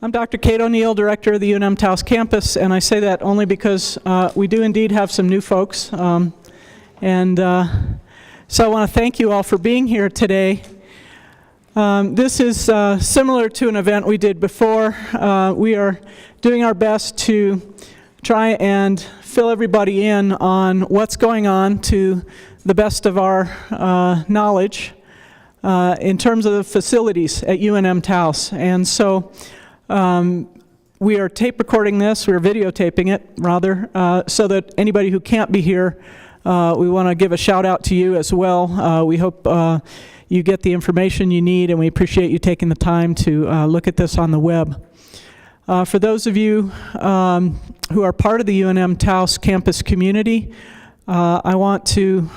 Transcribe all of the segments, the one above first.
I'm Dr. Kate O'Neill, Director of the UNM-Taos campus, and I say that only because we do indeed have some new folks. So I want to thank you all for being here today. This is similar to an event we did before. We are doing our best to try and fill everybody in on what's going on to the best of our knowledge in terms of the facilities at UNM-Taos. And so we are tape recording this, we're videotaping it rather, so that anybody who can't be here, we want to give a shout out to you as well. We hope you get the information you need, and we appreciate you taking the time to look at this on the web. For those of you who are part of the UNM-Taos campus community, I want to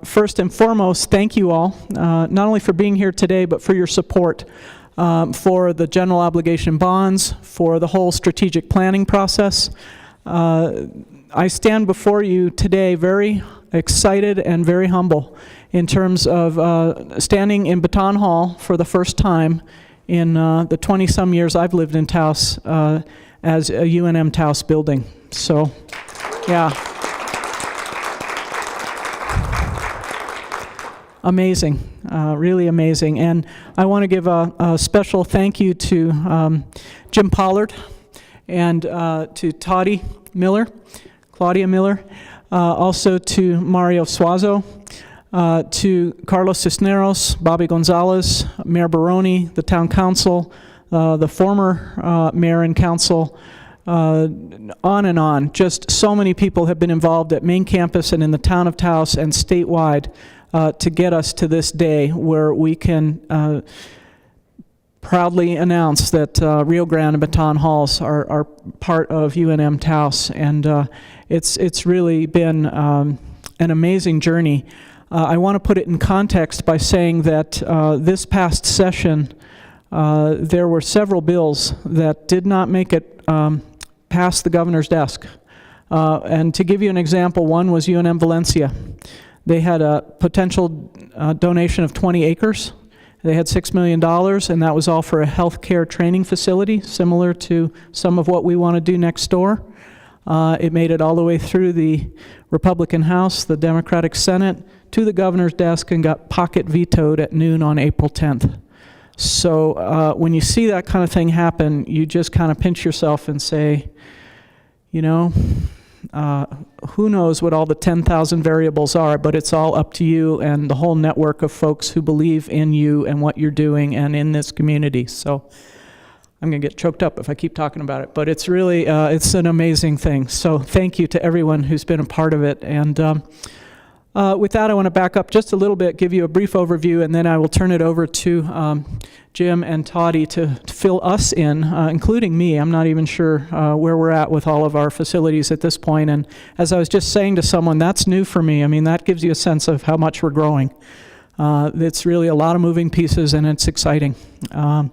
first and foremost thank you all, not only for being here today, but for your support for the general obligation bonds, for the whole strategic planning process. I stand before you today very excited and very humble in terms of standing in Bataan Hall for the first time in the 20-some years I've lived in Taos as a UNM-Taos building. So, yeah. Amazing, really amazing. And I want to give a special thank you to Jim Pollard and to Toddy Miller, Claudia Miller, also to Mario Suazo, to Carlos Cisneros, Bobby Gonzalez, Mayor Baroni, the town council, the former mayor and council, on and on. Just so many people have been involved at main campus and in the town of Taos and statewide to get us to this day where we can proudly announce that Rio Grande and Bataan Halls are part of UNM-Taos, and it's really been an amazing journey. I want to put it in context by saying that this past session there were several bills that did not make it past the governor's desk. And to give you an example, one was UNM Valencia. They had a potential donation of 20 acres. They had $6 million, and that was all for a healthcare training facility, similar to some of what we want to do next door. It made it all the way through the Republican House, the Democratic Senate, to the governor's desk, and got pocket vetoed at noon on April 10th. So when you see that kind of thing happen, you just kind of pinch yourself and say, you know, who knows what all the 10,000 variables are, but it's all up to you and the whole network of folks who believe in you and what you're doing and in this community. So I'm going to get choked up if I keep talking about it, but it's really, it's an amazing thing. So thank you to everyone who's been a part of it. And with that, I want to back up just a little bit, give you a brief overview, and then I will turn it over to Jim and Toddy to fill us in, including me. I'm not even sure where we're at with all of our facilities at this point. And as I was just saying to someone, that's new for me. I mean, that gives you a sense of how much we're growing. It's really a lot of moving pieces, and it's exciting. In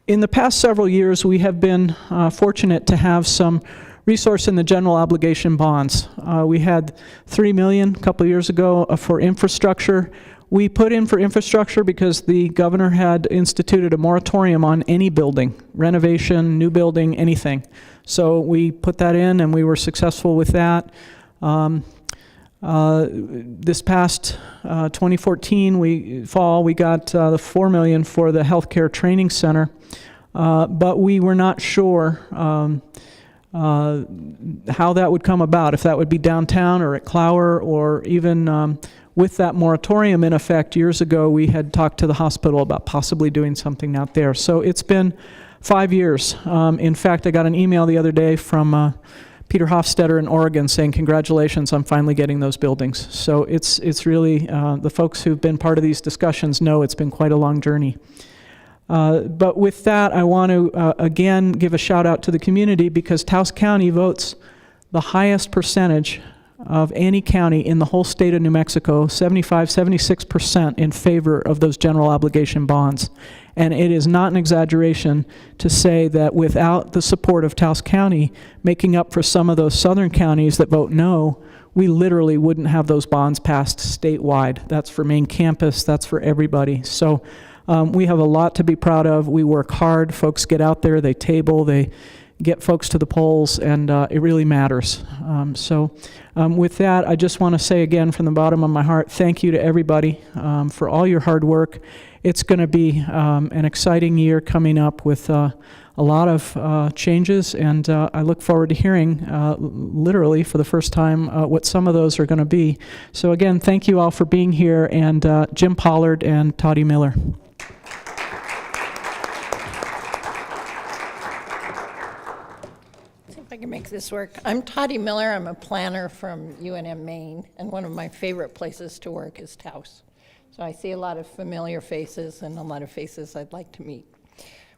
the past several years, we have been fortunate to have some resource in the general obligation bonds. We had $3 million a couple of years ago for infrastructure. We put in for infrastructure because the governor had instituted a moratorium on any building, renovation, new building, anything. So we put that in, and we were successful with that. This past 2014 fall, we got the $4 million for the healthcare training center, but we were not sure how that would come about, if that would be downtown or at Klauer, or even with that moratorium in effect years ago, we had talked to the hospital about possibly doing something out there. So it's been 5 years. In fact, I got an email the other day from Peter Hofstetter in Oregon saying, congratulations, I'm finally getting those buildings. So it's really, the folks who've been part of these discussions know it's been quite a long journey. But with that, I want to again give a shout out to the community, because Taos County votes the highest percentage of any county in the whole state of New Mexico, 76% in favor of those general obligation bonds. And it is not an exaggeration to say that without the support of Taos County making up for some of those southern counties that vote no, we literally wouldn't have those bonds passed statewide. That's for main campus, that's for everybody. So we have a lot to be proud of. We work hard. Folks get out there, they table, they get folks to the polls, and it really matters. With that, I just want to say again from the bottom of my heart, thank you to everybody for all your hard work. It's going to be an exciting year coming up with a lot of changes, and I look forward to hearing, literally for the first time, what some of those are going to be. So again, thank you all for being here, and Jim Pollard and Toddy Miller. I can make this work. I'm Toddy Miller. I'm a planner from UNM, Maine, and one of my favorite places to work is Taos. So I see a lot of familiar faces and a lot of faces I'd like to meet.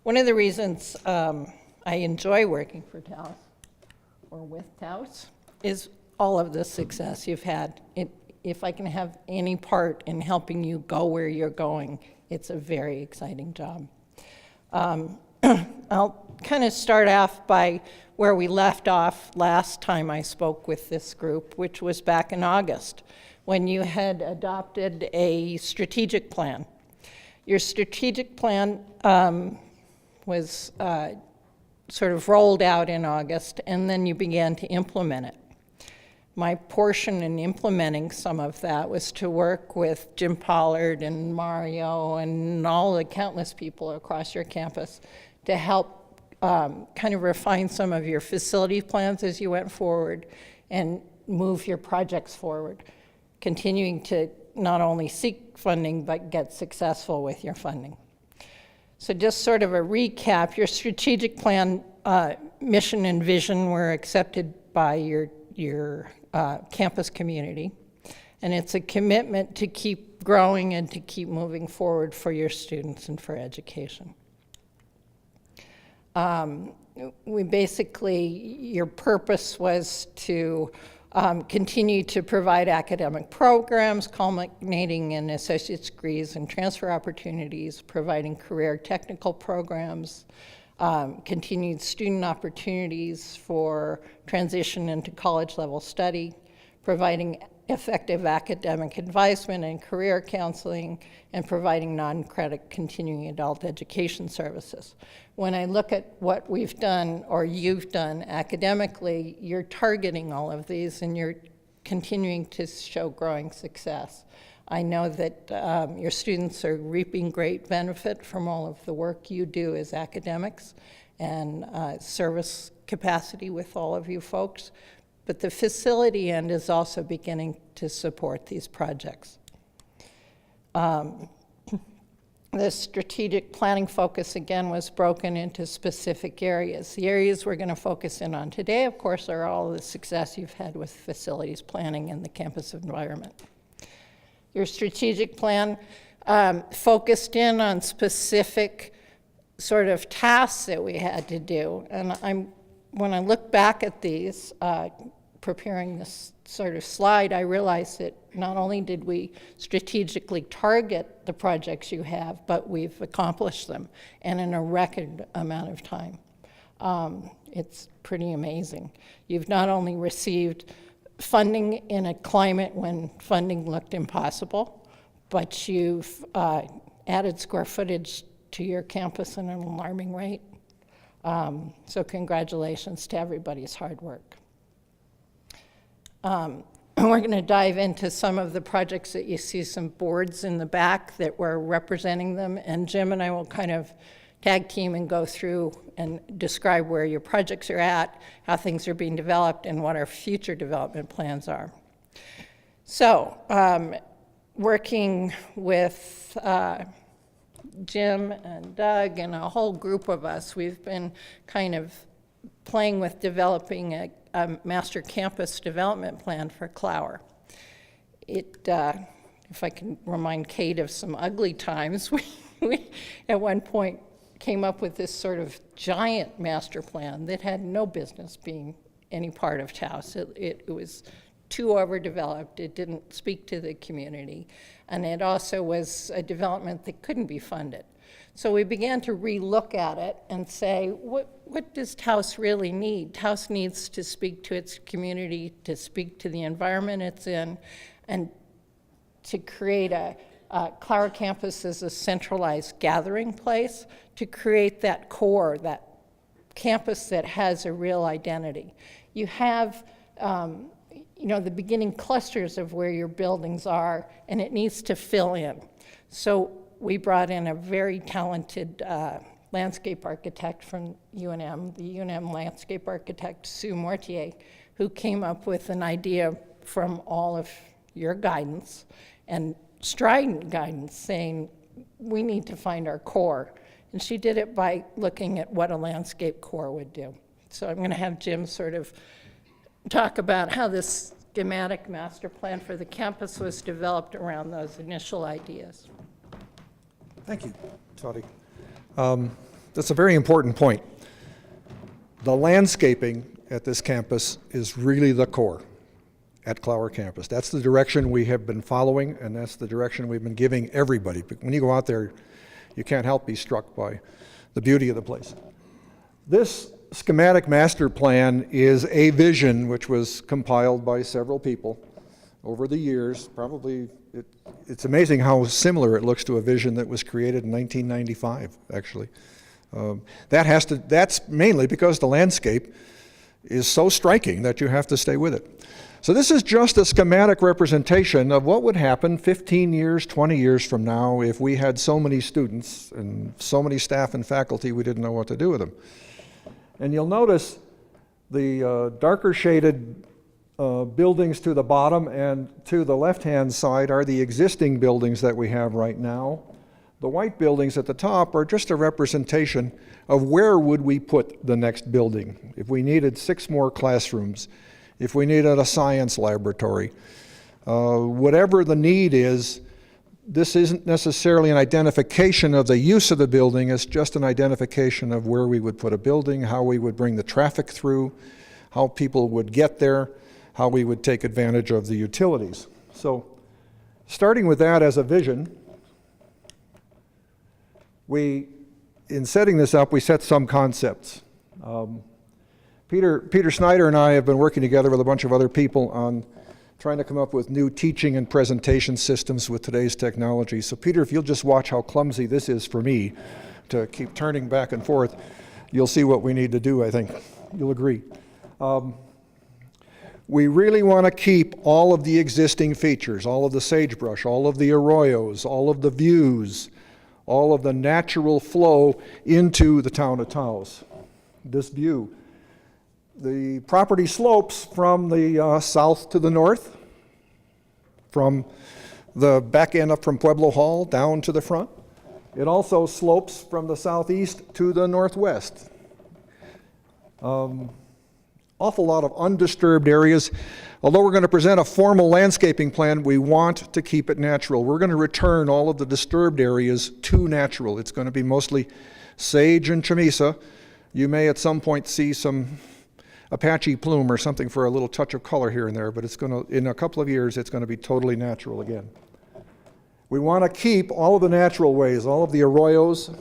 One of the reasons I enjoy working for Taos, or with Taos, is all of the success you've had. If I can have any part in helping you go where you're going, it's a very exciting job. I'll kind of start off by where we left off last time I spoke with this group, which was back in August, when you had adopted a strategic plan. Your strategic plan was sort of rolled out in August, and then you began to implement it. My portion in implementing some of that was to work with Jim Pollard and Mario and all the countless people across your campus to help kind of refine some of your facility plans as you went forward and move your projects forward, continuing to not only seek funding but get successful with your funding. So just sort of a recap, your strategic plan mission and vision were accepted by your campus community, and it's a commitment to keep growing and to keep moving forward for your students and for education. Your purpose was to continue to provide academic programs, culminating in associate's degrees and transfer opportunities, providing career technical programs, continued student opportunities for transition into college-level study, providing effective academic advisement and career counseling, and providing non-credit continuing adult education services. When I look at what we've done, or you've done academically, you're targeting all of these and you're continuing to show growing success. I know that your students are reaping great benefit from all of the work you do as academics and service capacity with all of you folks, but the facility end is also beginning to support these projects. The strategic planning focus, again, was broken into specific areas. The areas we're going to focus in on today, of course, are all the success you've had with facilities planning and the campus environment. Your strategic plan focused in on specific sort of tasks that we had to do. And when I look back at these, preparing this sort of slide, I realized that not only did we strategically target the projects you have, but we've accomplished them, and in a record amount of time. It's pretty amazing. You've not only received funding in a climate when funding looked impossible, but you've added square footage to your campus at an alarming rate. So congratulations to everybody's hard work. We're going to dive into some of the projects that you see some boards in the back that we're representing them, and Jim and I will kind of tag team and go through and describe where your projects are at, how things are being developed, and what our future development plans are. So, working with Jim and Doug and a whole group of us, we've been kind of playing with developing a master campus development plan for Klauer. If I can remind Kate of some ugly times, we at one point came up with this sort of giant master plan that had no business being any part of Taos. It was too overdeveloped, it didn't speak to the community, and it also was a development that couldn't be funded. So we began to relook at it and say, what does Taos really need? Taos needs to speak to its community, to speak to the environment it's in, and to create a Klauer Campus is a centralized gathering place to create that core, that campus that has a real identity. You have the beginning clusters of where your buildings are, and it needs to fill in. So we brought in a very talented landscape architect from UNM, the UNM landscape architect, Sue Mortier, who came up with an idea from all of your guidance and strident guidance saying, we need to find our core. And she did it by looking at what a landscape core would do. So I'm going to have Jim sort of talk about how this schematic master plan for the campus was developed around those initial ideas. Thank you, Toddy. That's a very important point. The landscaping at this campus is really the core at Klauer Campus. That's the direction we have been following, and that's the direction we've been giving everybody. But when you go out there, you can't help be struck by the beauty of the place. This schematic master plan is a vision which was compiled by several people over the years. Probably, it's amazing how similar it looks to a vision that was created in 1995, actually. That's mainly because the landscape is so striking that you have to stay with it. So this is just a schematic representation of what would happen 15 years, 20 years from now if we had so many students and so many staff and faculty we didn't know what to do with them. And you'll notice the darker shaded buildings to the bottom, and to the left-hand side are the existing buildings that we have right now. The white buildings at the top are just a representation of where would we put the next building. If we needed 6 more classrooms, if we needed a science laboratory, whatever the need is, this isn't necessarily an identification of the use of the building, it's just an identification of where we would put a building, how we would bring the traffic through, how people would get there, how we would take advantage of the utilities. So, starting with that as a vision, in setting this up, we set some concepts. Peter Snyder and I have been working together with a bunch of other people on trying to come up with new teaching and presentation systems with today's technology. So Peter, if you'll just watch how clumsy this is for me to keep turning back and forth, you'll see what we need to do, I think. You'll agree. We really want to keep all of the existing features, all of the sagebrush, all of the arroyos, all of the views, all of the natural flow into the town of Taos. This view. The property slopes from the south to the north, from the back end up from Pueblo Hall down to the front. It also slopes from the southeast to the northwest. Awful lot of undisturbed areas. Although we're going to present a formal landscaping plan, we want to keep it natural. We're going to return all of the disturbed areas to natural. It's going to be mostly sage and chamisa. You may at some point see some Apache plume or something for a little touch of color here and there, but it's going to, in a couple of years, it's going to be totally natural again. We want to keep all of the natural ways, all of the arroyos.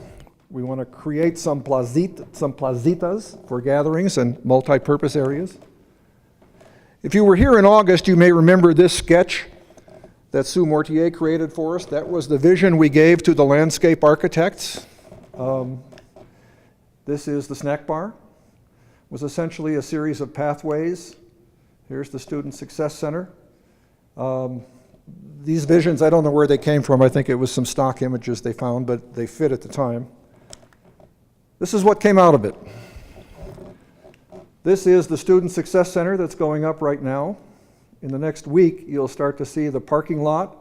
We want to create some plazitas for gatherings and multi-purpose areas. If you were here in August, you may remember this sketch that Sue Mortier created for us. That was the vision we gave to the landscape architects. This is the snack bar. It was essentially a series of pathways. Here's the Student Success Center. These visions, I don't know where they came from. I think it was some stock images they found, but they fit at the time. This is what came out of it. This is the Student Success Center that's going up right now. In the next week, you'll start to see the parking lot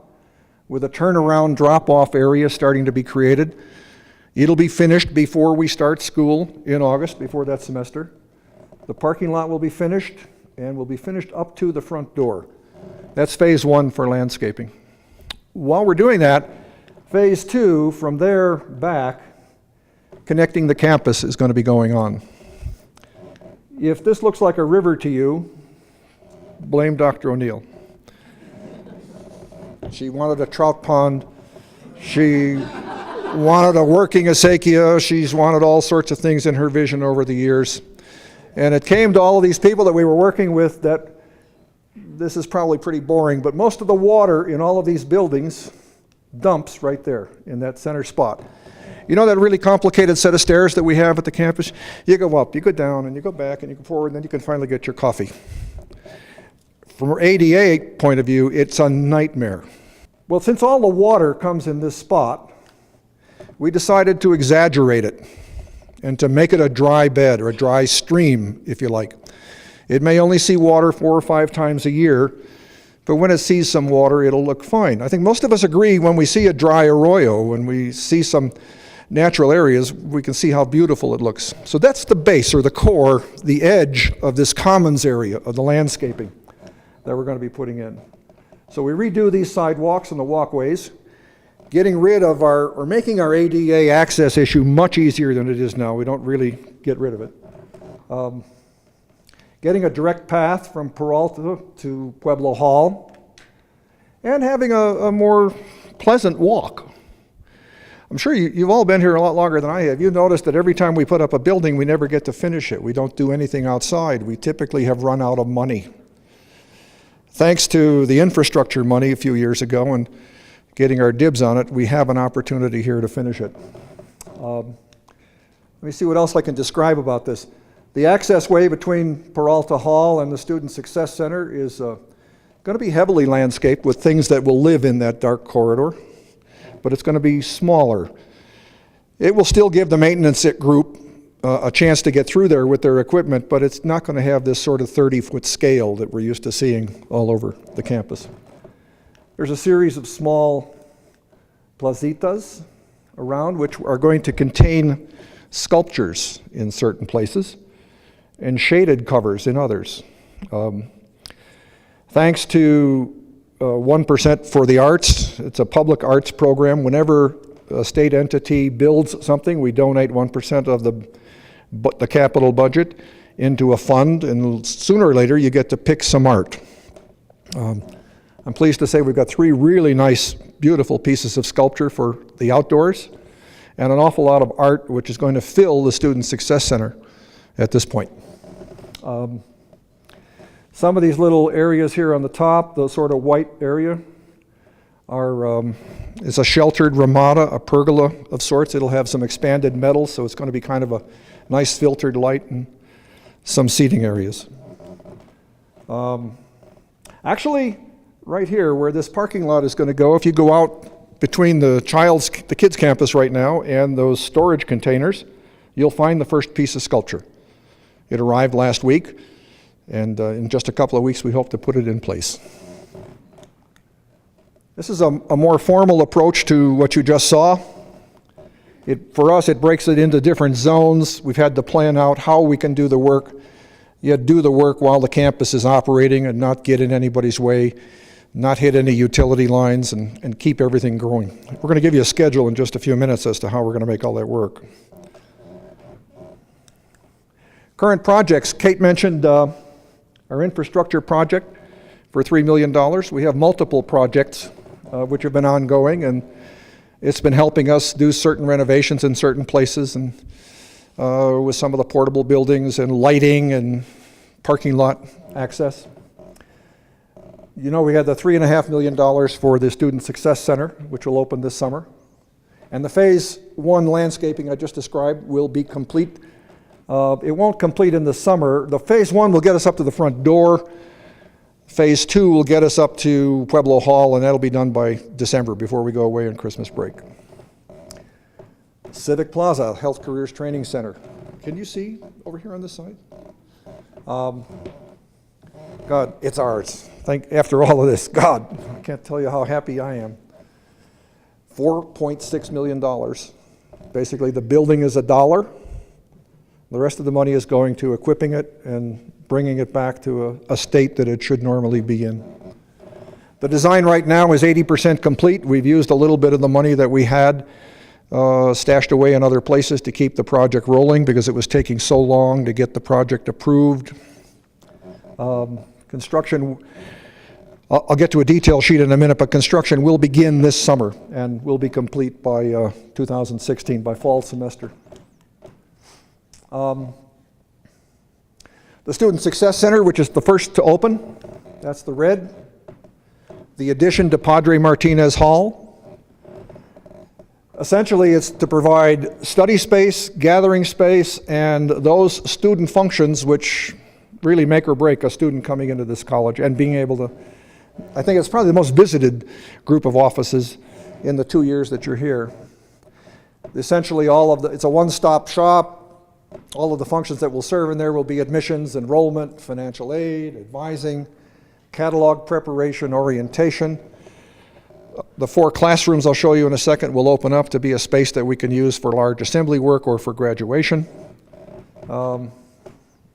with a turnaround drop-off area starting to be created. It'll be finished before we start school in August, before that semester. The parking lot will be finished, and will be finished up to the front door. That's phase 1 for landscaping. While we're doing that, phase 2, from there back, connecting the campus is going to be going on. If this looks like a river to you, blame Dr. O'Neill. She wanted a trout pond. She wanted a working acequia. She's wanted all sorts of things in her vision over the years. And it came to all of these people that we were working with that this is probably pretty boring, but most of the water in all of these buildings dumps right there in that center spot. You know that really complicated set of stairs that we have at the campus? You go up, you go down, and you go back, and you go forward, and then you can finally get your coffee. From an ADA point of view, it's a nightmare. Well, since all the water comes in this spot, we decided to exaggerate it and to make it a dry bed, or a dry stream, if you like. It may only see water 4 or 5 times a year, but when it sees some water, it'll look fine. I think most of us agree when we see a dry arroyo, when we see some natural areas, we can see how beautiful it looks. So that's the base, or the core, the edge of this commons area of the landscaping that we're going to be putting in. So we redo these sidewalks and the walkways, getting rid of or making our ADA access issue much easier than it is now. We don't really get rid of it. Getting a direct path from Peralta to Pueblo Hall, and having a more pleasant walk. I'm sure you've all been here a lot longer than I have. You noticed that every time we put up a building, we never get to finish it. We don't do anything outside. We typically have run out of money. Thanks to the infrastructure money a few years ago and getting our dibs on it, we have an opportunity here to finish it. Let me see what else I can describe about this. The access way between Peralta Hall and the Student Success Center is going to be heavily landscaped with things that will live in that dark corridor, but it's going to be smaller. It will still give the maintenance group a chance to get through there with their equipment, but it's not going to have this sort of 30-foot scale that we're used to seeing all over the campus. There's a series of small plazitas around which are going to contain sculptures in certain places and shaded covers in others. Thanks to 1% for the arts, it's a public arts program. Whenever a state entity builds something, we donate 1% of the capital budget into a fund, and sooner or later you get to pick some art. I'm pleased to say we've got 3 really nice, beautiful pieces of sculpture for the outdoors, and an awful lot of art which is going to fill the Student Success Center at this point. Some of these little areas here on the top, the sort of white area, is a sheltered ramada, a pergola of sorts. It'll have some expanded metal, so it's going to be kind of a nice filtered light and some seating areas. Actually, right here where this parking lot is going to go, if you go out between the kids' campus right now and those storage containers, you'll find the first piece of sculpture. It arrived last week, and in just a couple of weeks we hope to put it in place. This is a more formal approach to what you just saw. For us, it breaks it into different zones. We've had to plan out how we can do the work. You do the work while the campus is operating and not get in anybody's way, not hit any utility lines, and keep everything growing. We're going to give you a schedule in just a few minutes as to how we're going to make all that work. Current projects. Kate mentioned our infrastructure project for $3 million. We have multiple projects which have been ongoing, and it's been helping us do certain renovations in certain places, and with some of the portable buildings and lighting and parking lot access. You know, we had the $3.5 million for the Student Success Center, which will open this summer. And the Phase 1 landscaping I just described will be complete. It won't complete in the summer. The Phase 1 will get us up to the front door. Phase 2 will get us up to Pueblo Hall, and that'll be done by December before we go away on Christmas break. Civic Plaza, Health Careers Training Center. Can you see over here on this side? God, it's ours. After all of this, God, I can't tell you how happy I am. $4.6 million. Basically, the building is $1. The rest of the money is going to equipping it and bringing it back to a state that it should normally be in. The design right now is 80% complete. We've used a little bit of the money that we had stashed away in other places to keep the project rolling because it was taking so long to get the project approved. Construction, I'll get to a detail sheet in a minute, but construction will begin this summer and will be complete by 2016, by fall semester. The Student Success Center, which is the first to open, that's the red. The addition to Padre Martinez Hall, Essentially, it's to provide study space, gathering space, and those student functions which really make or break a student coming into this college and being able to, I think it's probably the most visited group of offices in the 2 years that you're here. Essentially, it's a one-stop shop. All of the functions that will serve in there will be admissions, enrollment, financial aid, advising, catalog preparation, orientation. The 4 classrooms I'll show you in a second will open up to be a space that we can use for large assembly work or for graduation.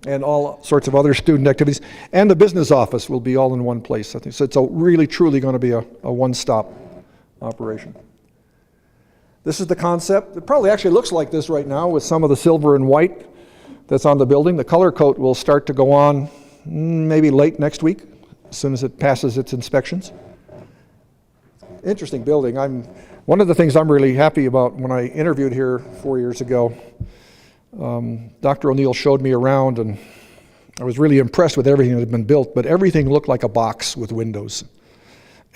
And all sorts of other student activities. And the business office will be all in one place. I think so. It's really, truly going to be a one-stop operation. This is the concept. It probably actually looks like this right now with some of the silver and white that's on the building. The color coat will start to go on maybe late next week, as soon as it passes its inspections. Interesting building. One of the things I'm really happy about when I interviewed here 4 years ago, Dr. O'Neill showed me around, and I was really impressed with everything that had been built, but everything looked like a box with windows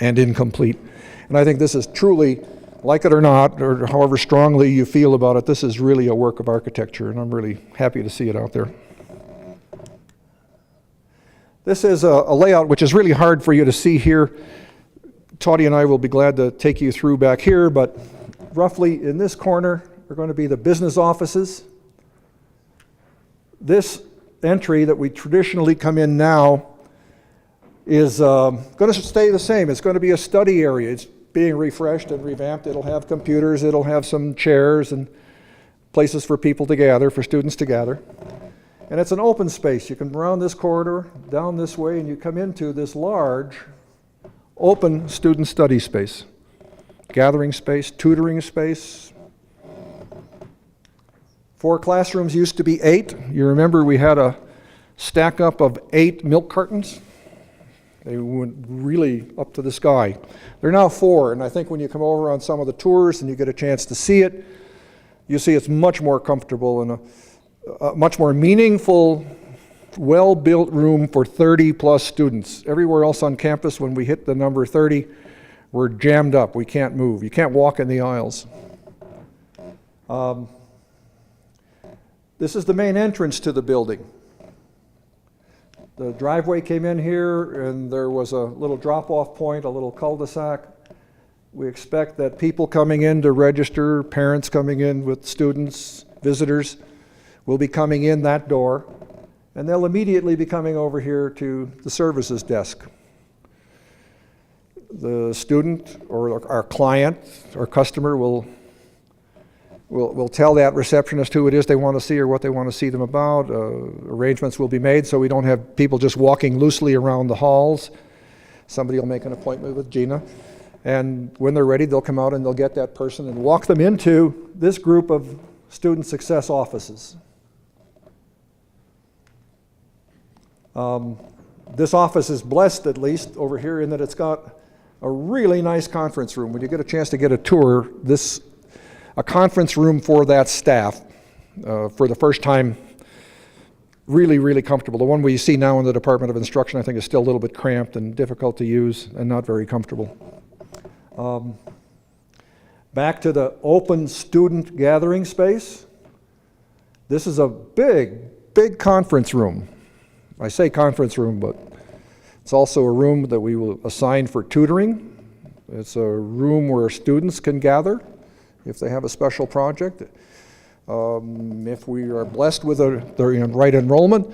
and incomplete. And I think this is truly, like it or not, or however strongly you feel about it, this is really a work of architecture, and I'm really happy to see it out there. This is a layout which is really hard for you to see here. Claudia and I will be glad to take you through back here, but roughly in this corner are going to be the business offices. This entry that we traditionally come in now is going to stay the same. It's going to be a study area. It's being refreshed and revamped. It'll have computers, it'll have some chairs and places for people to gather, for students to gather. And it's an open space. You can round this corridor, down this way, and you come into this large, open student study space. Gathering space, tutoring space. 4 classrooms used to be 8. You remember we had a stack up of 8 milk cartons? They went really up to the sky. They're now 4, and I think when you come over on some of the tours and you get a chance to see it, you see it's much more comfortable and a much more meaningful, well-built room for 30 plus students. Everywhere else on campus, when we hit the number 30, we're jammed up. We can't move. You can't walk in the aisles. This is the main entrance to the building. The driveway came in here, and there was a little drop-off point, a little cul-de-sac. We expect that people coming in to register, parents coming in with students, visitors, will be coming in that door, and they'll immediately be coming over here to the services desk. The student or our client or customer will tell that receptionist who it is they want to see or what they want to see them about. Arrangements will be made so we don't have people just walking loosely around the halls. Somebody will make an appointment with Gina, and when they're ready, they'll come out and they'll get that person and walk them into this group of student success offices. This office is blessed, at least over here, in that it's got a really nice conference room. When you get a chance to get a tour, a conference room for that staff, for the first time, really, really comfortable. The one we see now in the Department of Instruction, I think, is still a little bit cramped and difficult to use and not very comfortable. Back to the open student gathering space. This is a big, big conference room. I say conference room, but it's also a room that we will assign for tutoring. It's a room where students can gather if they have a special project. If we are blessed with the right enrollment,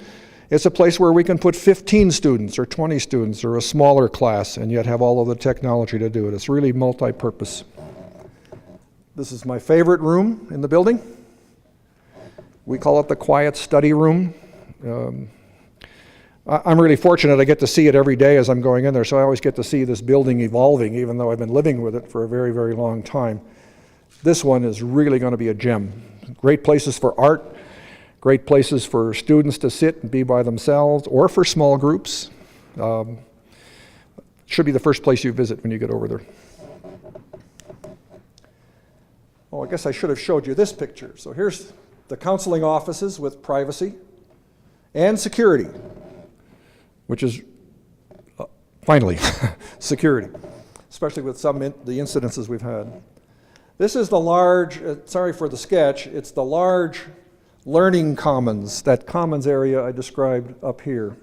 it's a place where we can put 15 students or 20 students or a smaller class and yet have all of the technology to do it. It's really multi-purpose. This is my favorite room in the building. We call it the quiet study room. I'm really fortunate I get to see it every day as I'm going in there, so I always get to see this building evolving, even though I've been living with it for a very, very long time. This one is really going to be a gem. Great places for art, great places for students to sit and be by themselves, or for small groups. Should be the first place you visit when you get over there. Oh, I guess I should have showed you this picture. So here's the counseling offices with privacy and security, which is finally security, especially with the incidences we've had. This is the large, sorry for the sketch, it's the large learning commons, that commons area I described up here.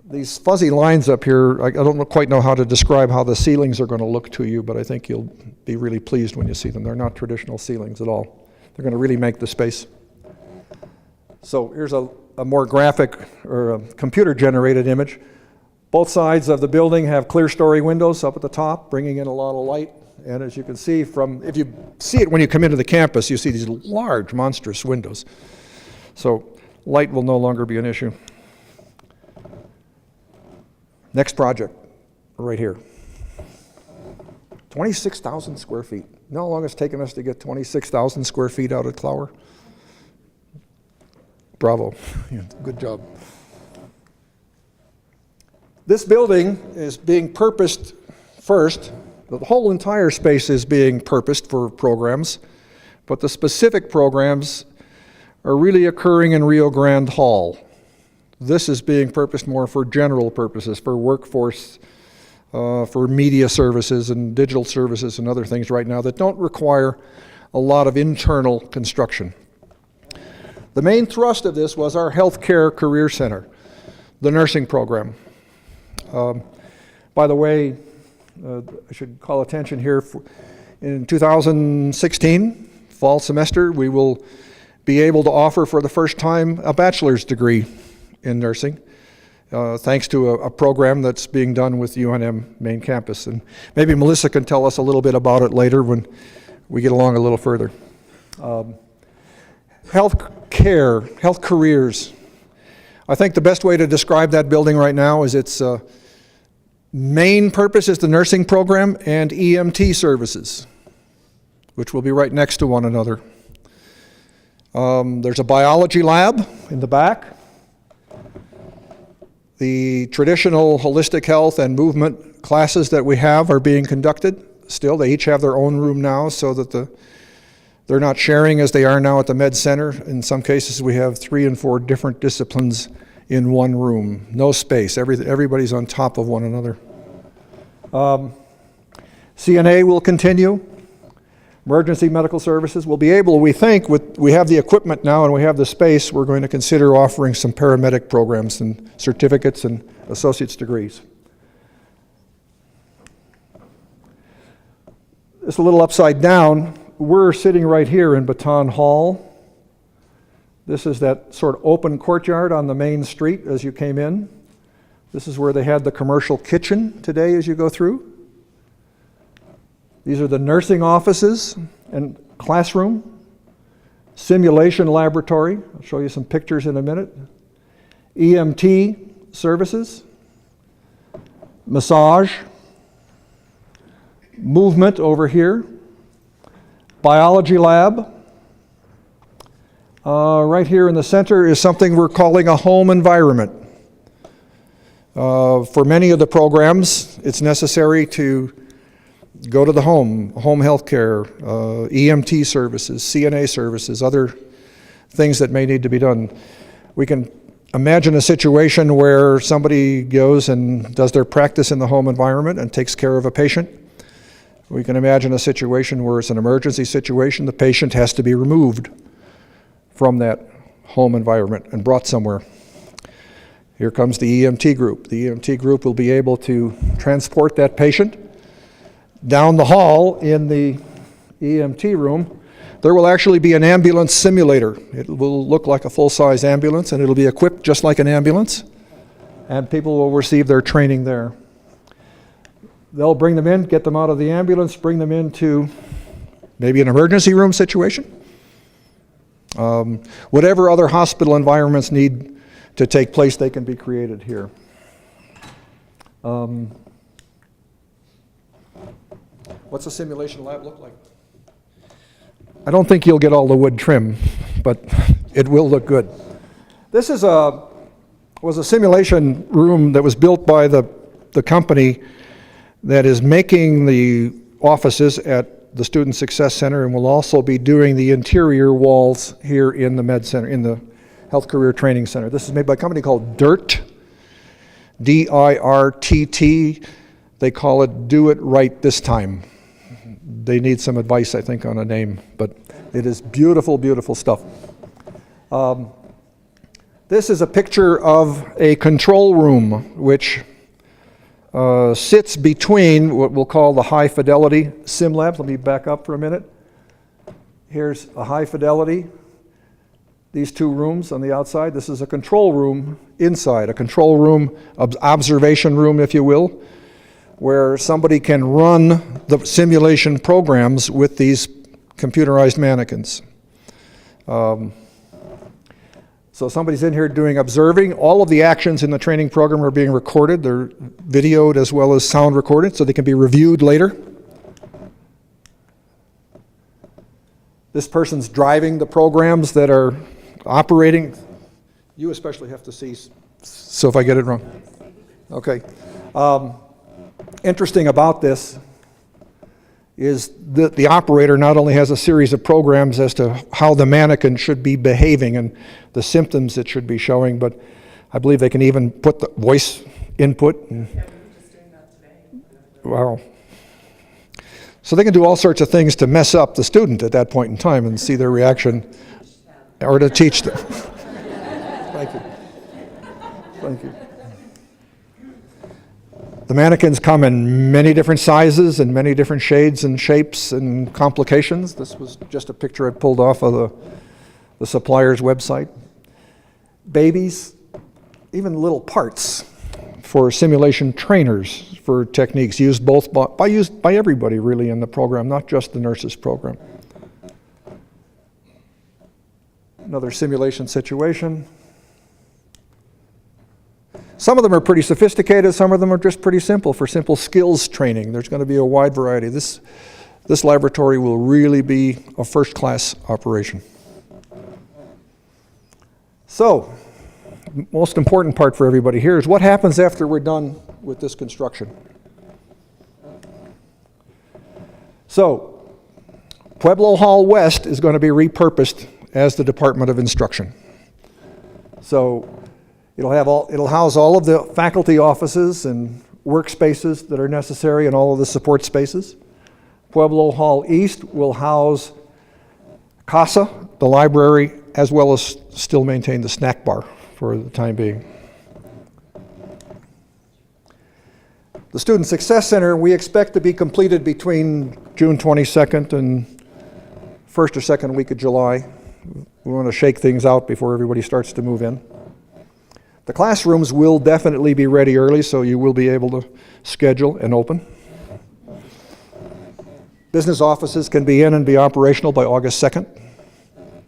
These fuzzy lines up here, I don't quite know how to describe how the ceilings are going to look to you, but I think you'll be really pleased when you see them. They're not traditional ceilings at all. They're going to really make the space. So here's a more graphic or a computer-generated image. Both sides of the building have clear story windows up at the top, bringing in a lot of light. And as you can see from, if you see it when you come into the campus, you see these large, monstrous windows. So light will no longer be an issue. Next project, right here. 26,000 square feet. You know how long it's taken us to get 26,000 square feet out of Klauer? Bravo. Yeah, good job. This building is being purposed first. The whole entire space is being purposed for programs, but the specific programs are really occurring in Rio Grande Hall. This is being purposed more for general purposes, for workforce, for media services and digital services and other things right now that don't require a lot of internal construction. The main thrust of this was our healthcare career center, the nursing program. By the way, I should call attention here, in 2016, fall semester, we will be able to offer for the first time a bachelor's degree in nursing, thanks to a program that's being done with UNM main campus. And maybe Melissa can tell us a little bit about it later when we get along a little further. Health care, health careers. I think the best way to describe that building right now is its main purpose is the nursing program and EMT services, which will be right next to one another. There's a biology lab in the back. The traditional holistic health and movement classes that we have are being conducted still. They each have their own room now so that they're not sharing as they are now at the Med Center. In some cases, we have 3 and 4 different disciplines in one room. No space. Everybody's on top of one another. CNA will continue. Emergency medical services will be able, we think, we have the equipment now and we have the space, we're going to consider offering some paramedic programs and certificates and associate's degrees. It's a little upside down. We're sitting right here in Bataan Hall. This is that sort of open courtyard on the main street as you came in. This is where they had the commercial kitchen today as you go through. These are the nursing offices and classroom, simulation laboratory. I'll show you some pictures in a minute. EMT services, massage, movement over here, biology lab. Right here in the center is something we're calling a home environment. For many of the programs, it's necessary to go to the home health care, EMT services, CNA services, other things that may need to be done. We can imagine a situation where somebody goes and does their practice in the home environment and takes care of a patient. We can imagine a situation where it's an emergency situation, the patient has to be removed from that home environment and brought somewhere. Here comes the EMT group. The EMT group will be able to transport that patient down the hall in the EMT room. There will actually be an ambulance simulator. It will look like a full-size ambulance and it'll be equipped just like an ambulance, and people will receive their training there. They'll bring them in, get them out of the ambulance, bring them into maybe an emergency room situation. Whatever other hospital environments need to take place, they can be created here. What's a simulation lab look like? I don't think you'll get all the wood trim, but it will look good. This is was a simulation room that was built by the company that is making the offices at the Student Success Center and will also be doing the interior walls here in the Med Center, in the Health Career Training Center. This is made by a company called DIRTT, D-I-R-T-T. They call it Do It Right This Time. they need some advice, I think, on a name. But it is beautiful, beautiful stuff. This is a picture of a control room, which sits between what we'll call the high fidelity sim labs. Let me back up for a minute. Here's a high fidelity. These two rooms on the outside. This is a control room inside, a control room, observation room, if you will, where somebody can run the simulation programs with these computerized mannequins. So somebody's in here doing observing. All of the actions in the training program are being recorded. They're videoed as well as sound recorded, so they can be reviewed later. This person's driving the programs that are operating. You especially have to see, so if I get it wrong. Okay. Interesting about this is that the operator not only has a series of programs as to how the mannequin should be behaving and the symptoms it should be showing, but I believe they can even put the voice input. And, wow. So they can do all sorts of things to mess up the student at that point in time and see their reaction, or to teach them. Thank you. Thank you. The mannequins come in many different sizes and many different shades and shapes and complications. This was just a picture I pulled off of the supplier's website. Babies, even little parts for simulation trainers for techniques used both by everybody really in the program, not just the nurses program. Another simulation situation. Some of them are pretty sophisticated, some of them are just pretty simple for simple skills training. There's going to be a wide variety. This laboratory will really be a first-class operation. So, most important part for everybody here is what happens after we're done with this construction. So, Pueblo Hall West is going to be repurposed as the Department of Instruction. So, it'll house all of the faculty offices and workspaces that are necessary and all of the support spaces. Pueblo Hall East will house CASA, the library, as well as still maintain the snack bar for the time being. The Student Success Center, we expect to be completed between June 22nd and first or second week of July. We want to shake things out before everybody starts to move in. The classrooms will definitely be ready early, so you will be able to schedule and open. Business offices can be in and be operational by August 2nd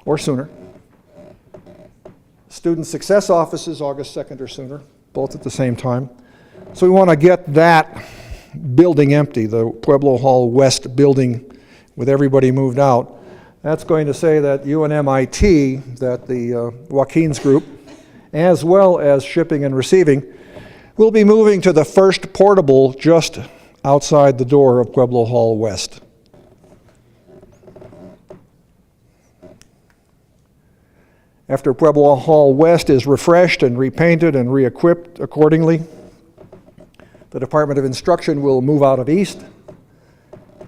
or sooner. Student success offices, August 2nd or sooner, both at the same time. So we want to get that building empty, the Pueblo Hall West building with everybody moved out. That's going to say that UNM-IT, that the Joaquin's group, as well as shipping and receiving, will be moving to the first portable just outside the door of Pueblo Hall West. After Pueblo Hall West is refreshed and repainted and re-equipped accordingly, the Department of Instruction will move out of East.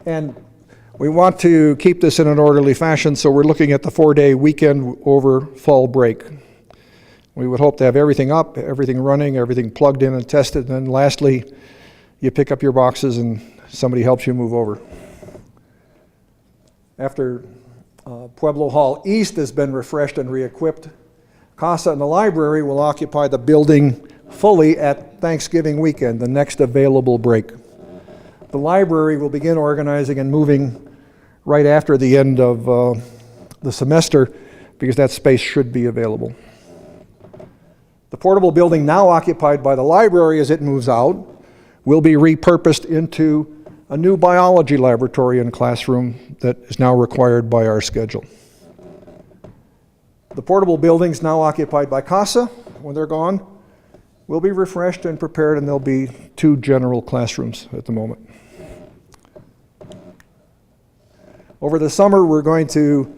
And we want to keep this in an orderly fashion, so we're looking at the 4-day weekend over fall break. We would hope to have everything up, everything running, everything plugged in and tested, and then lastly, you pick up your boxes and somebody helps you move over. After Pueblo Hall East has been refreshed and re-equipped, CASA and the library will occupy the building fully at Thanksgiving weekend, the next available break. The library will begin organizing and moving right after the end of the semester because that space should be available. The portable building now occupied by the library as it moves out will be repurposed into a new biology laboratory and classroom that is now required by our schedule. The portable buildings now occupied by CASA, when they're gone, will be refreshed and prepared, and there'll be 2 general classrooms at the moment. Over the summer, we're going to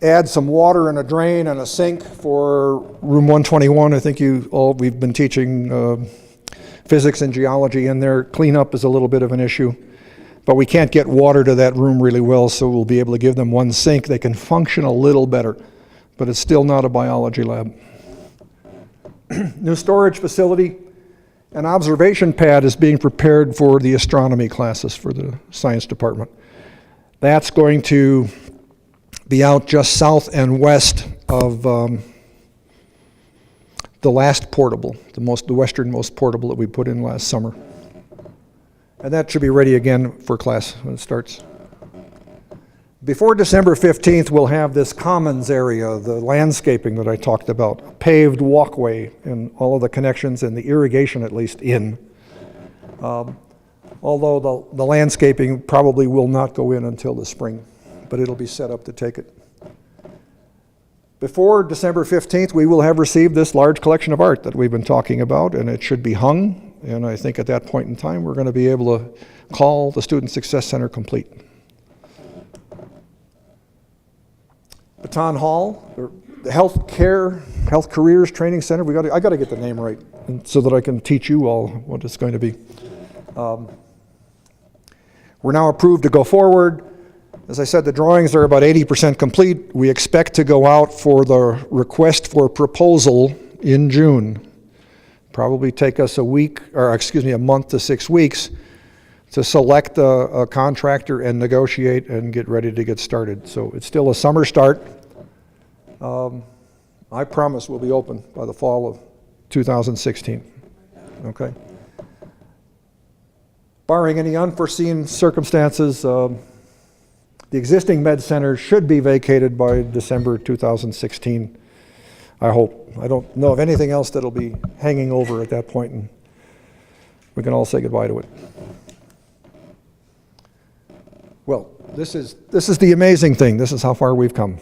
add some water and a drain and a sink for room 121. I think we've been teaching physics and geology in there. Cleanup is a little bit of an issue. But we can't get water to that room really well, so we'll be able to give them one sink. They can function a little better, but it's still not a biology lab. New storage facility. An observation pad is being prepared for the astronomy classes for the science department. That's going to be out just south and west of the last portable, the westernmost portable that we put in last summer. And that should be ready again for class when it starts. Before December 15th, we'll have this commons area, the landscaping that I talked about, paved walkway and all of the connections and the irrigation at least in. Although the landscaping probably will not go in until the spring, but it'll be set up to take it. Before December 15th, we will have received this large collection of art that we've been talking about, and it should be hung. And I think at that point in time, we're going to be able to call the Student Success Center complete. Bataan Hall, the Health Careers Training Center. I got to get the name right so that I can teach you all what it's going to be. We're now approved to go forward. As I said, the drawings are about 80% complete. We expect to go out for the request for proposal in June. Probably take us a month to 6 weeks to select a contractor and negotiate and get ready to get started. So it's still a summer start. I promise we'll be open by the fall of 2016. Okay. Barring any unforeseen circumstances, the existing med center should be vacated by December 2016, I hope. I don't know of anything else that'll be hanging over at that point, and we can all say goodbye to it. Well, this is the amazing thing. This is how far we've come.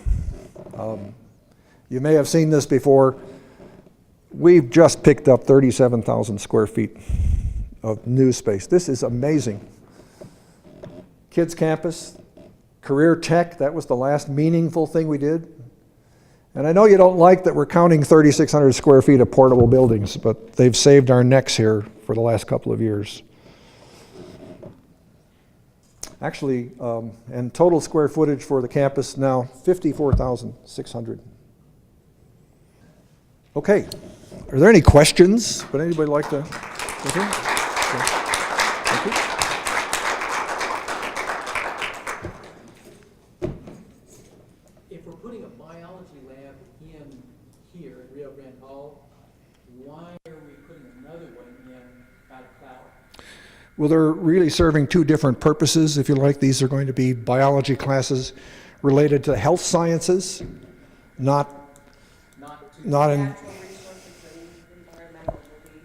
You may have seen this before. We've just picked up 37,000 square feet of new space. This is amazing. Kids Campus, Career Tech, that was the last meaningful thing we did. And I know you don't like that we're counting 3,600 square feet of portable buildings, but they've saved our necks here for the last couple of years. Actually, and total square footage for the campus now 54,600. Okay, are there any questions? Would anybody like to? Thank you. If we're putting a biology lab in here at Rio Grande Hall, why are we putting another one in out of Klauer? Well, they're really serving two different purposes, if you like. These are going to be biology classes related to health sciences, not in... Natural resources and environmental will be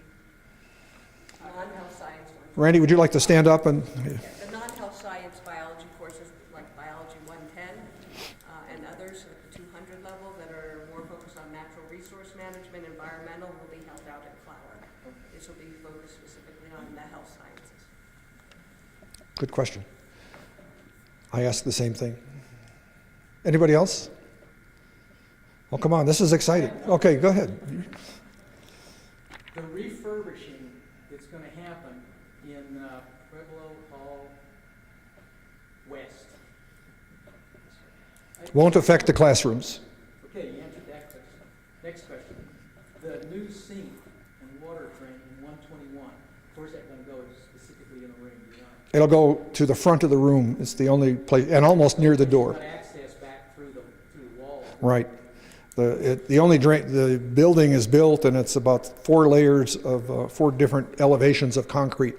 non-health science ones. Randy, would you like to stand up and... The non-health science biology courses like Biology 110 and others at the 200 level that are more focused on natural resource management, environmental, will be held out at Klauer. This will be focused specifically on the health sciences. Good question. I asked the same thing. Anybody else? Oh, come on, this is exciting. Okay, go ahead. The refurbishing that's going to happen in Pueblo Hall West. Won't affect the classrooms. Okay, you answered that question. Next question. The new sink and water drain in 121, where's that going to go specifically in the room beyond? It'll go to the front of the room. It's the only place, and almost near the door. It's got access back through the wall. Right. The only drain, the building is built, and it's about 4 layers of 4 different elevations of concrete.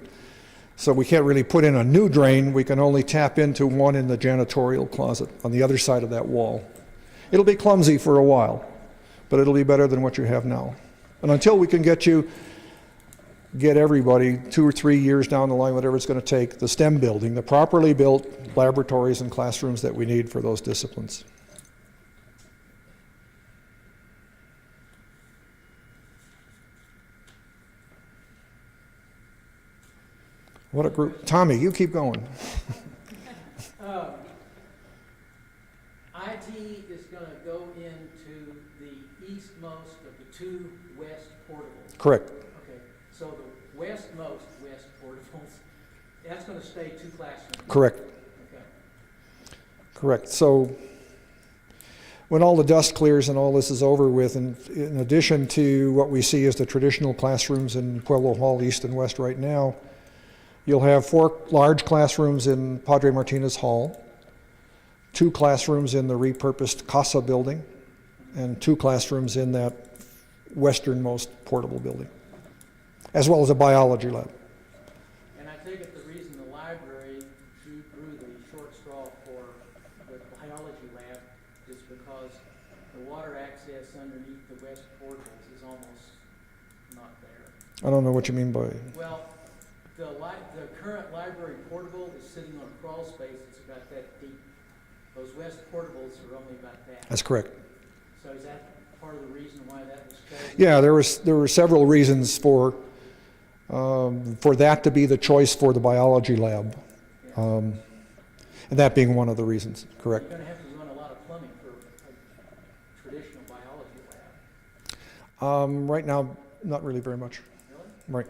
So we can't really put in a new drain. We can only tap into one in the janitorial closet on the other side of that wall. It'll be clumsy for a while, but it'll be better than what you have now. And until we can get everybody 2 or 3 years down the line, whatever it's going to take, the STEM building, the properly built laboratories and classrooms that we need for those disciplines. What a group. Tommy, you keep going. IT is going to go into the eastmost of the 2 west portables. Correct. Okay, so the westmost west portables, That's going to stay 2 classrooms. Correct. Okay. Correct. So when all the dust clears and all this is over with, and in addition to what we see as the traditional classrooms in Pueblo Hall East and West right now, you'll have 4 large classrooms in Padre Martinez Hall, 2 classrooms in the repurposed Casa building, and 2 classrooms in that westernmost portable building, as well as a biology lab. And I take it the reason the library drew the short straw for the biology lab is because the water access underneath the west portals is almost not there. I don't know what you mean by... Well, the current library portable is sitting on a crawl space that's about that deep. Those west portables are only about that. That's correct. So is that part of the reason why that was chosen? Yeah, there were several reasons for that to be the choice for the biology lab, and that being one of the reasons. Correct. You're going to have to run a lot of plumbing for a traditional biology lab. Right now, not really very much. Really? Right.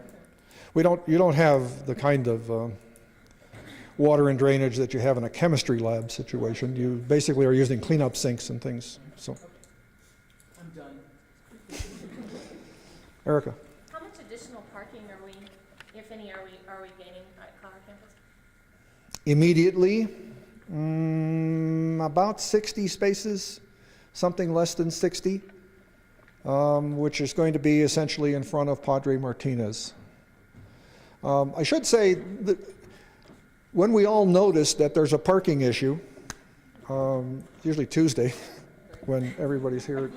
You don't have the kind of water and drainage that you have in a chemistry lab situation. You basically are using cleanup sinks and things. So, I'm done. Erica. How much additional parking are we, if any, are we gaining at Klauer Campus? Immediately, about 60 spaces, something less than 60, which is going to be essentially in front of Padre Martinez. I should say that when we all notice that there's a parking issue, usually Tuesday, when everybody's here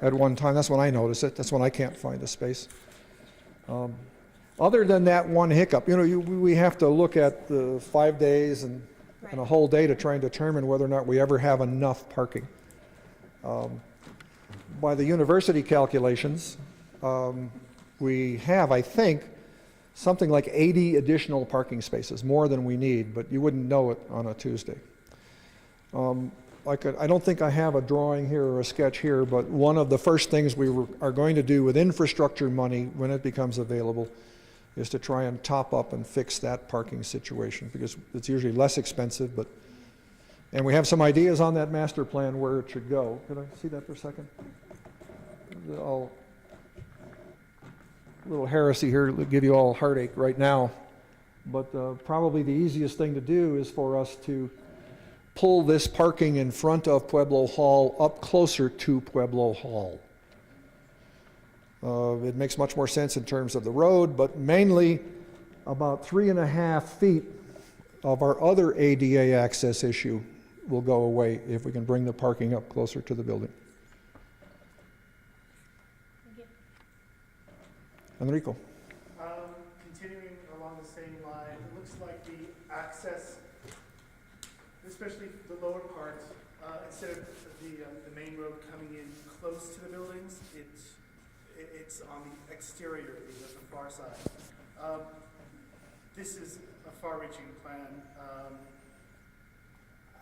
at one time, that's when I notice it. That's when I can't find a space. Other than that one hiccup, we have to look at the 5 days and a whole day to try and determine whether or not we ever have enough parking. By the university calculations, we have, I think, something like 80 additional parking spaces, more than we need, but you wouldn't know it on a Tuesday. I don't think I have a drawing here or a sketch here, but one of the first things we are going to do with infrastructure money when it becomes available is to try and top up and fix that parking situation, because it's usually less expensive, and we have some ideas on that master plan where it should go. Could I see that for a second? Little heresy here to give you all heartache right now, but probably the easiest thing to do is for us to pull this parking in front of Pueblo Hall up closer to Pueblo Hall. It makes much more sense in terms of the road, but mainly about 3.5 feet of our other ADA access issue will go away if we can bring the parking up closer to the building. Enrico. Continuing along the same line, it looks like the access, especially the lower part, instead of the main road coming in close to the buildings, it's on the exterior, the far side. This is a far-reaching plan.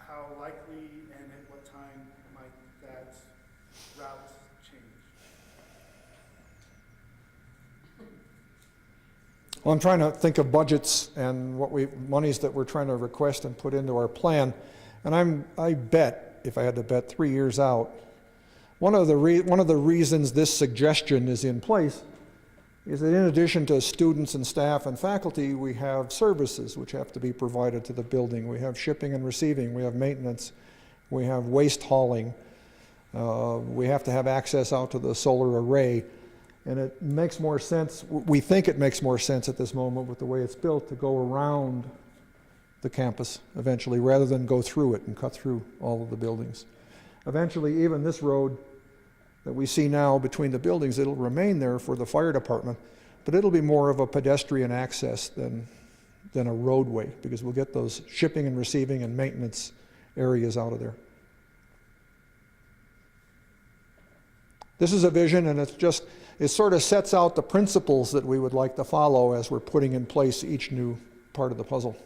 How likely and at what time might that route change? Well, I'm trying to think of budgets and monies that we're trying to request and put into our plan. And I bet, if I had to bet 3 years out, one of the reasons this suggestion is in place is that in addition to students and staff and faculty, we have services which have to be provided to the building. We have shipping and receiving, we have maintenance, we have waste hauling, we have to have access out to the solar array. And it makes more sense, we think it makes more sense at this moment with the way it's built to go around the campus eventually rather than go through it and cut through all of the buildings. Eventually, even this road that we see now between the buildings, it'll remain there for the fire department, but it'll be more of a pedestrian access than a roadway, because we'll get those shipping and receiving and maintenance areas out of there. This is a vision, and it sort of sets out the principles that we would like to follow as we're putting in place each new part of the puzzle.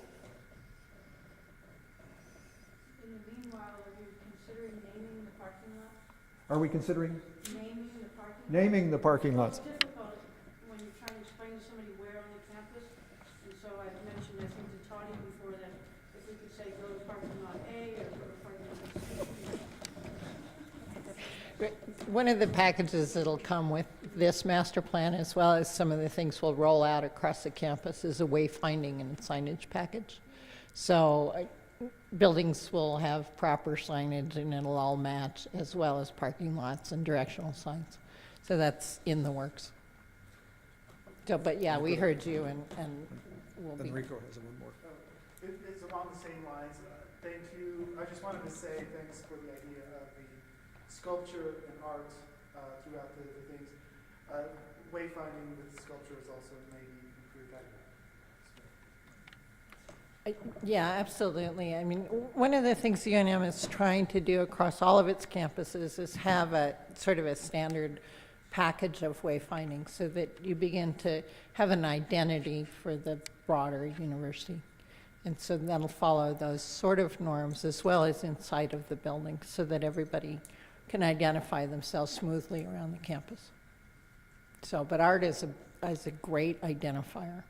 In the meanwhile, are you considering naming the parking lot? Are we considering Naming the parking lot? naming the parking lots? It's difficult when you're trying to explain to somebody where on the campus, and so I've mentioned, I think, to Todd One of the packages that'll come with this master plan, as well as some of the things we'll roll out across the campus, is a wayfinding and signage package. So buildings will have proper signage and it'll all match, as well as parking lots and directional signs. So that's in the works. So, but yeah, we heard you and we'll be. Enrico has one more. It's along the same lines. Thank you. I just wanted to say thanks for the idea of the sculpture and art throughout the things. Wayfinding with sculpture is also maybe improved. Yeah, absolutely. I mean, one of the things UNM is trying to do across all of its campuses is have a sort of a standard package of wayfinding so that you begin to have an identity for the broader university. And so that'll follow those sort of norms as well as inside of the building so that everybody can identify themselves smoothly around the campus. So, but art is a great identifier.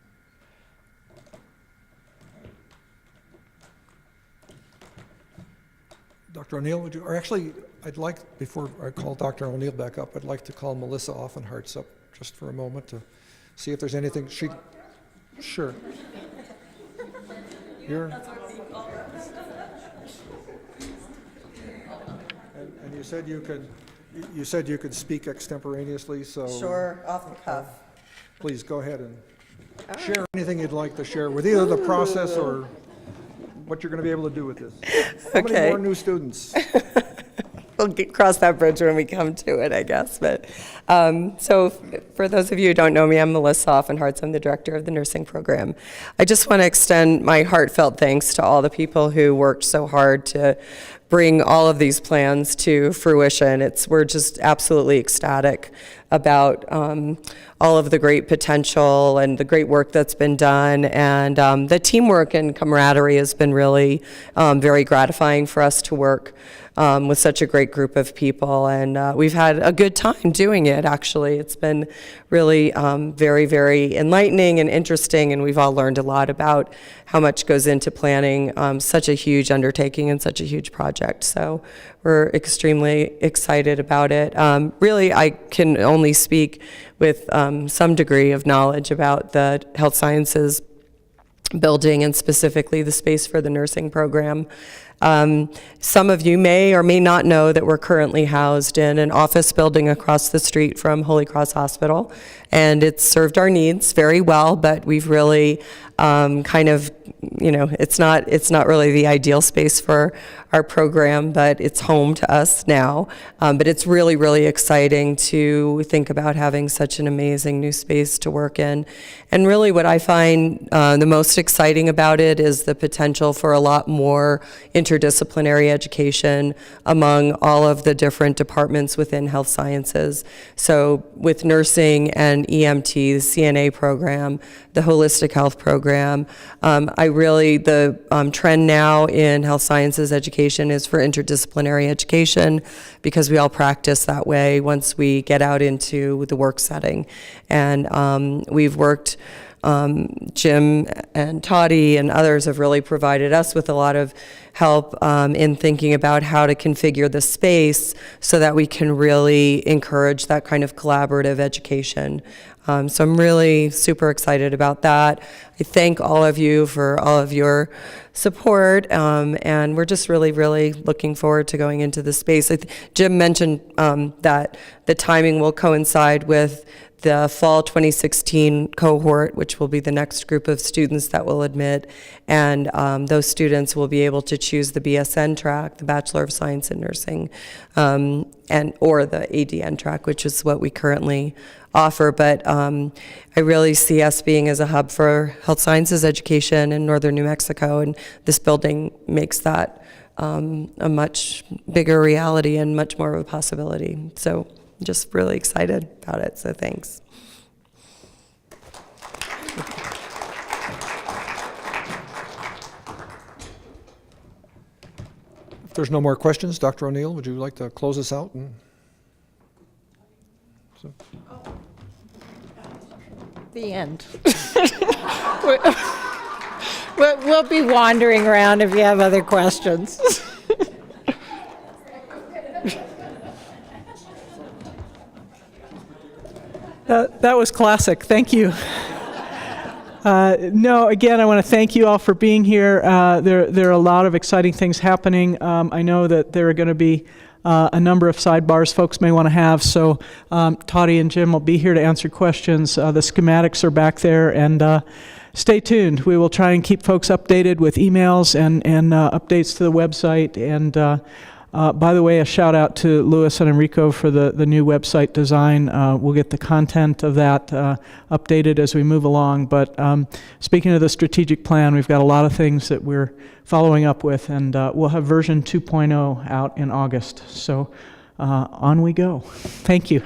Dr. O'Neill, would you, or actually, I'd like, before I call Dr. O'Neill back up, I'd like to call Melissa Offenhartz up just for a moment to see if there's anything she, sure. Here. And you said you could speak extemporaneously, so. Sure, off the cuff. Please go ahead and share anything you'd like to share with either the process or what you're going to be able to do with this. How many more new students? We'll cross that bridge when we come to it, I guess. But so for those of you who don't know me, I'm Melissa Offenhartz. I'm the director of the nursing program. I just want to extend my heartfelt thanks to all the people who worked so hard to bring all of these plans to fruition. We're just absolutely ecstatic about all of the great potential and the great work that's been done. And the teamwork and camaraderie has been really very gratifying for us to work with such a great group of people. And we've had a good time doing it, actually. It's been really very, very enlightening and interesting, and we've all learned a lot about how much goes into planning such a huge undertaking and such a huge project. So we're extremely excited about it. Really, I can only speak with some degree of knowledge about the health sciences building and specifically the space for the nursing program. Some of you may or may not know that we're currently housed in an office building across the street from Holy Cross Hospital, and it's served our needs very well, but we've really kind of, it's not really the ideal space for our program, but it's home to us now. But it's really, really exciting to think about having such an amazing new space to work in. And really what I find the most exciting about it is the potential for a lot more interdisciplinary education among all of the different departments within health sciences. So with nursing and EMT, the CNA program, the holistic health program, the trend now in health sciences education is for interdisciplinary education because we all practice that way once we get out into the work setting. And we've worked, Jim and Toddy and others have really provided us with a lot of help in thinking about how to configure the space so that we can really encourage that kind of collaborative education. So I'm really super excited about that. I thank all of you for all of your support, and we're just really, really looking forward to going into the space. Jim mentioned that the timing will coincide with the fall 2016 cohort, which will be the next group of students that will admit, and those students will be able to choose the BSN track, the Bachelor of Science in Nursing, or the ADN track, which is what we currently offer. But I really see us being as a hub for health sciences education in northern New Mexico, and this building makes that a much bigger reality and much more of a possibility. So I'm just really excited about it, so thanks. If there's no more questions, Dr. O'Neill, would you like to close us out? The end. We'll be wandering around if you have other questions. That was classic. Thank you. No, again, I want to thank you all for being here. There are a lot of exciting things happening. I know that there are going to be a number of sidebars folks may want to have, so Toddy and Jim will be here to answer questions. The schematics are back there, and stay tuned. We will try and keep folks updated with emails and updates to the website. And by the way, a shout out to Louis and Enrico for the new website design. We'll get the content of that updated as we move along. But speaking of the strategic plan, we've got a lot of things that we're following up with, and we'll have version 2.0 out in August. So on we go. Thank you.